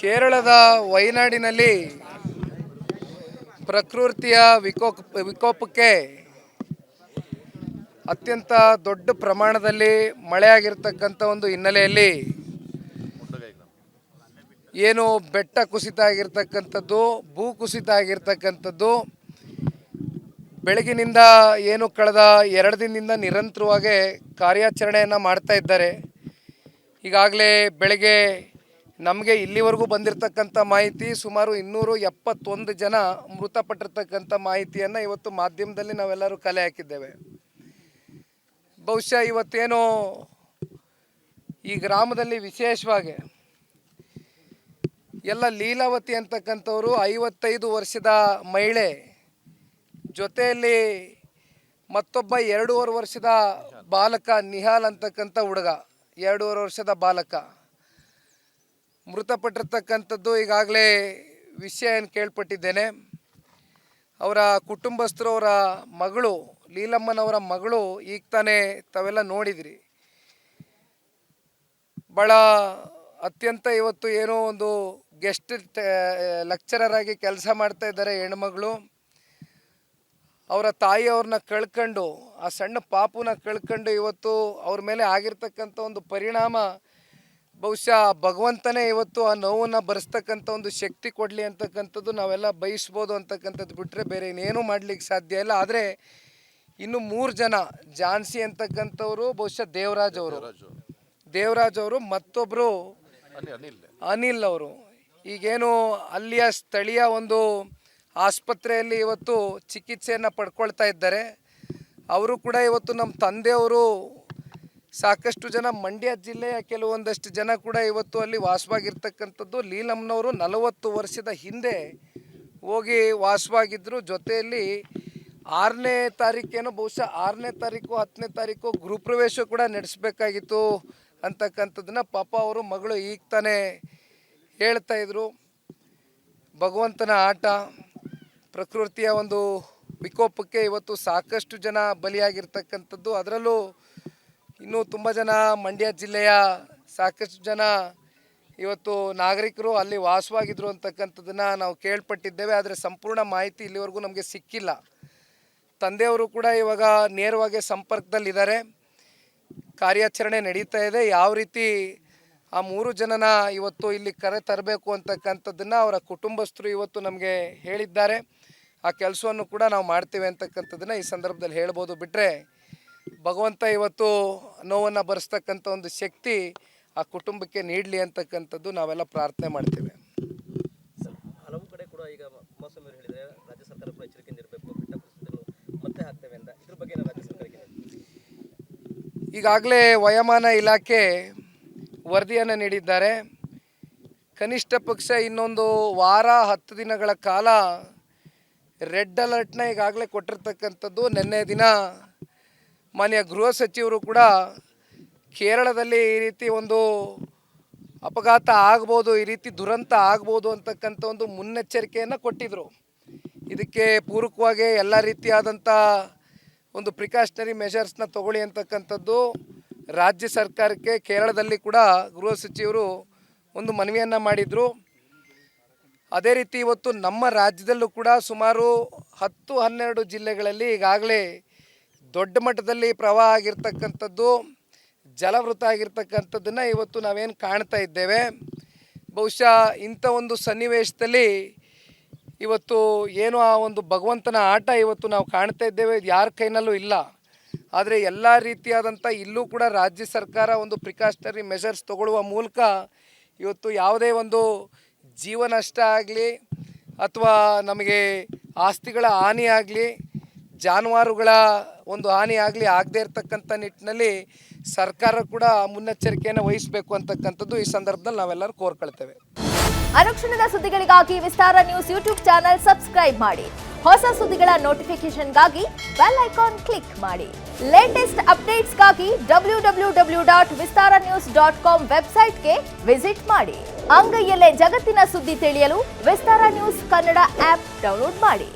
ಕೇರಳದ ವಯನಾಡಿನಲ್ಲಿ ಪ್ರಕೃತಿಯ ವಿಕೋಪಕ್ಕೆ ಅತ್ಯಂತ ದೊಡ್ಡ ಪ್ರಮಾಣದಲ್ಲಿ ಮಳೆಯಾಗಿರ್ತಕ್ಕಂಥ ಒಂದು ಹಿನ್ನೆಲೆಯಲ್ಲಿ ಏನು ಬೆಟ್ಟ ಕುಸಿತ ಆಗಿರ್ತಕ್ಕಂಥದ್ದು, ಭೂ ಕುಸಿತ ಆಗಿರ್ತಕ್ಕಂಥದ್ದು ಬೆಳಗಿನಿಂದ ಏನು ಕಳೆದ 2 ದಿನದಿಂದ ನಿರಂತರವಾಗಿ ಕಾರ್ಯಾಚರಣೆಯನ್ನು ಮಾಡ್ತಾ ಇದ್ದಾರೆ. ಈಗಾಗಲೇ ಬೆಳಗ್ಗೆ ನಮಗೆ ಇಲ್ಲಿವರೆಗೂ ಬಂದಿರತಕ್ಕಂಥ ಮಾಹಿತಿ ಸುಮಾರು 271 ಜನ ಮೃತಪಟ್ಟಿರ್ತಕ್ಕಂಥ ಮಾಹಿತಿಯನ್ನು ಇವತ್ತು ಮಾಧ್ಯಮದಲ್ಲಿ ನಾವೆಲ್ಲರೂ ಕಲೆ ಹಾಕಿದ್ದೇವೆ. ಬಹುಶಃ ಇವತ್ತೇನು ಈ ಗ್ರಾಮದಲ್ಲಿ ವಿಶೇಷವಾಗಿ ಎಲ್ಲ ಲೀಲಾವತಿ ಅಂತಕ್ಕಂಥವರು 55 ವರ್ಷದ ಮಹಿಳೆ ಜೊತೆಯಲ್ಲಿ ಮತ್ತೊಬ್ಬ 2.5 ವರ್ಷದ ಬಾಲಕ ನಿಹಾಲ್ ಅಂತಕ್ಕಂಥ ಹುಡುಗ 2.5 ವರ್ಷದ ಬಾಲಕ ಮೃತಪಟ್ಟಿರ್ತಕ್ಕಂಥದ್ದು ಈಗಾಗಲೇ ವಿಷಯ ಏನು ಕೇಳ್ಪಟ್ಟಿದ್ದೇನೆ. ಅವರ ಕುಟುಂಬಸ್ಥರು, ಅವರ ಮಗಳು ಲೀಲಮ್ಮನವರ ಮಗಳು ಈಗ ತಾನೇ ತಾವೆಲ್ಲ ನೋಡಿದ್ರಿ. ಭಾಳ ಅತ್ಯಂತ ಇವತ್ತು ಏನೋ ಒಂದು ಗೆಸ್ಟ್ ಲೆಕ್ಚರರ್ ಆಗಿ ಕೆಲಸ ಮಾಡ್ತಾ ಇದ್ದಾರೆ ಹೆಣ್ಮಗಳು. ಅವರ ತಾಯಿಯವ್ರನ್ನ ಕಳ್ಕೊಂಡು, ಆ ಸಣ್ಣ ಪಾಪುನ ಕಳ್ಕೊಂಡು ಇವತ್ತು ಅವ್ರ ಮೇಲೆ ಆಗಿರ್ತಕ್ಕಂಥ ಒಂದು ಪರಿಣಾಮ ಬಹುಶಃ ಭಗವಂತನೇ ಇವತ್ತು ಆ ನೋವನ್ನು ಭರಿಸ್ತಕ್ಕಂಥ ಒಂದು ಶಕ್ತಿ ಕೊಡಲಿ ಅಂತಕ್ಕಂಥದ್ದು ನಾವೆಲ್ಲ ಬಯಸ್ಬೋದು ಅಂತಕ್ಕಂಥದ್ದು ಬಿಟ್ಟರೆ ಬೇರೆ ಇನ್ನೇನೂ ಮಾಡಲಿಕ್ಕೆ ಸಾಧ್ಯ ಇಲ್ಲ. ಆದರೆ ಇನ್ನು 3 ಜನ, ಜಾನ್ಸಿ ಅಂತಕ್ಕಂಥವ್ರು, ಬಹುಶಃ ದೇವರಾಜ್ ಅವರು, ಮತ್ತೊಬ್ಬರು ಅನಿಲ್ ಅವರು ಈಗೇನು ಅಲ್ಲಿಯ ಸ್ಥಳೀಯ ಒಂದು ಆಸ್ಪತ್ರೆಯಲ್ಲಿ ಇವತ್ತು ಚಿಕಿತ್ಸೆಯನ್ನು ಪಡ್ಕೊಳ್ತಾ ಇದ್ದಾರೆ. ಅವರು ಕೂಡ ಇವತ್ತು ನಮ್ಮ ತಂದೆಯವರು ಸಾಕಷ್ಟು ಜನ ಮಂಡ್ಯ ಜಿಲ್ಲೆಯ ಕೆಲವೊಂದಷ್ಟು ಜನ ಕೂಡ ಇವತ್ತು ಅಲ್ಲಿ ವಾಸವಾಗಿರ್ತಕ್ಕಂಥದ್ದು. ಲೀಲಮ್ಮನವರು 40 ವರ್ಷದ ಹಿಂದೆ ಹೋಗಿ ವಾಸವಾಗಿದ್ದರು. ಜೊತೆಯಲ್ಲಿ 6ನೇ ತಾರೀಕೇನೋ, ಬಹುಶಃ 6ನೇ ತಾರೀಕು 10ನೇ ತಾರೀಕು ಗೃಹಪ್ರವೇಶ ಕೂಡ ನಡೆಸಬೇಕಾಗಿತ್ತು ಅಂತಕ್ಕಂಥದ್ದನ್ನ ಪಾಪ ಅವರು ಮಗಳು ಈಗ ತಾನೇ ಹೇಳ್ತಾ ಇದ್ರು. ಭಗವಂತನ ಆಟ, ಪ್ರಕೃತಿಯ ಒಂದು ವಿಕೋಪಕ್ಕೆ ಇವತ್ತು ಸಾಕಷ್ಟು ಜನ ಬಲಿಯಾಗಿರ್ತಕ್ಕಂಥದ್ದು. ಅದರಲ್ಲೂ ಇನ್ನೂ ತುಂಬ ಜನ ಮಂಡ್ಯ ಜಿಲ್ಲೆಯ ಸಾಕಷ್ಟು ಜನ ಇವತ್ತು ನಾಗರಿಕರು ಅಲ್ಲಿ ವಾಸವಾಗಿದ್ದರು ಅಂತಕ್ಕಂಥದ್ದನ್ನು ನಾವು ಕೇಳ್ಪಟ್ಟಿದ್ದೇವೆ. ಆದರೆ ಸಂಪೂರ್ಣ ಮಾಹಿತಿ ಇಲ್ಲಿವರೆಗೂ ನಮಗೆ ಸಿಕ್ಕಿಲ್ಲ. ತಂದೆಯವರು ಕೂಡ ಇವಾಗ ನೇರವಾಗಿ ಸಂಪರ್ಕದಲ್ಲಿದ್ದಾರೆ. ಕಾರ್ಯಾಚರಣೆ ನಡೀತಾ ಇದೆ. ಯಾವ ರೀತಿ ಆ 3 ಜನನ ಇವತ್ತು ಇಲ್ಲಿ ಕರೆ ತರಬೇಕು ಅಂತಕ್ಕಂಥದ್ದನ್ನು ಅವರ ಕುಟುಂಬಸ್ಥರು ಇವತ್ತು ನಮಗೆ ಹೇಳಿದ್ದಾರೆ. ಆ ಕೆಲಸವನ್ನು ಕೂಡ ನಾವು ಮಾಡ್ತೇವೆ ಅಂತಕ್ಕಂಥದ್ದನ್ನು ಈ ಸಂದರ್ಭದಲ್ಲಿ ಹೇಳ್ಬೋದು. ಬಿಟ್ಟರೆ ಭಗವಂತ ಇವತ್ತು ನೋವನ್ನು ಭರಿಸ್ತಕ್ಕಂಥ ಒಂದು ಶಕ್ತಿ ಆ ಕುಟುಂಬಕ್ಕೆ ನೀಡಲಿ ಅಂತಕ್ಕಂಥದ್ದು ನಾವೆಲ್ಲ ಪ್ರಾರ್ಥನೆ ಮಾಡ್ತೇವೆ. ಹಲವು ಕಡೆ ಕೂಡ ಈಗ ಮೋಸಮ್ ಹೇಳಿದರೆ ರಾಜ್ಯ ಸರ್ಕಾರ ಕೂಡ ಎಚ್ಚರಿಕೆಯಿಂದ ಇರಬೇಕು, ಮತ್ತೆ ಆಗ್ತೇವೆ ಅಂತ. ಇದ್ರ ಬಗ್ಗೆ ರಾಜ್ಯ ಸರ್ಕಾರಕ್ಕೆ ಈಗಾಗಲೇ ವಯೋಮಾನ ಇಲಾಖೆ ವರದಿಯನ್ನು ನೀಡಿದ್ದಾರೆ. ಕನಿಷ್ಠ ಪಕ್ಷ ಇನ್ನೊಂದು ವಾರ 10 ದಿನಗಳ ಕಾಲ ರೆಡ್ ಅಲರ್ಟ್ನ ಈಗಾಗಲೇ ಕೊಟ್ಟಿರ್ತಕ್ಕಂಥದ್ದು. ನಿನ್ನೆ ದಿನ ಮಾನ್ಯ ಗೃಹ ಸಚಿವರು ಕೂಡ ಕೇರಳದಲ್ಲಿ ಈ ರೀತಿ ಒಂದು ಅಪಘಾತ ಆಗ್ಬೋದು, ಈ ರೀತಿ ದುರಂತ ಆಗ್ಬೋದು ಅಂತಕ್ಕಂಥ ಒಂದು ಮುನ್ನೆಚ್ಚರಿಕೆಯನ್ನು ಕೊಟ್ಟಿದ್ದರು. ಇದಕ್ಕೆ ಪೂರಕವಾಗಿ ಎಲ್ಲ ರೀತಿಯಾದಂಥ ಒಂದು ಪ್ರಿಕಾಷನರಿ ಮೆಷರ್ಸ್ನ ತಗೊಳ್ಳಿ ಅಂತಕ್ಕಂಥದ್ದು ರಾಜ್ಯ ಸರ್ಕಾರಕ್ಕೆ ಕೇರಳದಲ್ಲಿ ಕೂಡ ಗೃಹ ಸಚಿವರು ಒಂದು ಮನವಿಯನ್ನು ಮಾಡಿದರು. ಅದೇ ರೀತಿ ಇವತ್ತು ನಮ್ಮ ರಾಜ್ಯದಲ್ಲೂ ಕೂಡ ಸುಮಾರು 10-12 ಜಿಲ್ಲೆಗಳಲ್ಲಿ ಈಗಾಗಲೇ ದೊಡ್ಡ ಮಟ್ಟದಲ್ಲಿ ಪ್ರವಾಹ ಆಗಿರ್ತಕ್ಕಂಥದ್ದು, ಜಲವೃತ ಆಗಿರ್ತಕ್ಕಂಥದ್ದನ್ನು ಇವತ್ತು ನಾವೇನು ಕಾಣ್ತಾ ಇದ್ದೇವೆ. ಬಹುಶಃ ಇಂಥ ಒಂದು ಸನ್ನಿವೇಶದಲ್ಲಿ ಇವತ್ತು ಏನು ಆ ಒಂದು ಭಗವಂತನ ಆಟ ಇವತ್ತು ನಾವು ಕಾಣ್ತಾ ಇದ್ದೇವೆ. ಇದು ಯಾರ ಕೈನಲ್ಲೂ ಇಲ್ಲ. ಆದರೆ ಎಲ್ಲ ರೀತಿಯಾದಂಥ ಇಲ್ಲೂ ಕೂಡ ರಾಜ್ಯ ಸರ್ಕಾರ ಒಂದು ಪ್ರಿಕಾಷನರಿ ಮೆಷರ್ಸ್ ತಗೊಳ್ಳುವ ಮೂಲಕ ಇವತ್ತು ಯಾವುದೇ ಒಂದು ಜೀವ ನಷ್ಟ ಆಗಲಿ ಅಥವಾ ನಮಗೆ ಆಸ್ತಿಗಳ ಹಾನಿ ಆಗಲಿ, ಜಾನುವಾರುಗಳ ಒಂದು ಹಾನಿ ಆಗಲಿ ಆಗದೇ ಇರತಕ್ಕಂಥ ನಿಟ್ಟಿನಲ್ಲಿ ಸರ್ಕಾರ ಕೂಡ ಮುನ್ನೆಚ್ಚರಿಕೆಯನ್ನು ವಹಿಸಬೇಕು ಅಂತಕ್ಕಂಥದ್ದು ಈ ಸಂದರ್ಭದಲ್ಲಿ ನಾವೆಲ್ಲರೂ ಕೋರ್ಕೊಳ್ತೇವೆ. ಅನುಕ್ಷಣದ ಸುದ್ದಿಗಳಿಗಾಗಿ ವಿಸ್ತಾರ ನ್ಯೂಸ್ ಯೂಟ್ಯೂಬ್ ಚಾನೆಲ್ ಸಬ್ಸ್ಕ್ರೈಬ್ ಮಾಡಿ. ಹೊಸ ಸುದ್ದಿಗಳ ನೋಟಿಫಿಕೇಶನ್ಗಾಗಿ ಬೆಲ್ ಐಕಾನ್ ಕ್ಲಿಕ್ ಮಾಡಿ. ಲೇಟೆಸ್ಟ್ ಅಪ್ಡೇಟ್ಸ್ಗಾಗಿ www.vistaranews.com ವೆಬ್ಸೈಟ್ಗೆ ವಿಸಿಟ್ ಮಾಡಿ. ಅಂಗೈಯಲ್ಲೇ ಜಗತ್ತಿನ ಸುದ್ದಿ ತಿಳಿಯಲು ವಿಸ್ತಾರ ನ್ಯೂಸ್ ಕನ್ನಡ ಆಪ್ ಡೌನ್ಲೋಡ್ ಮಾಡಿ.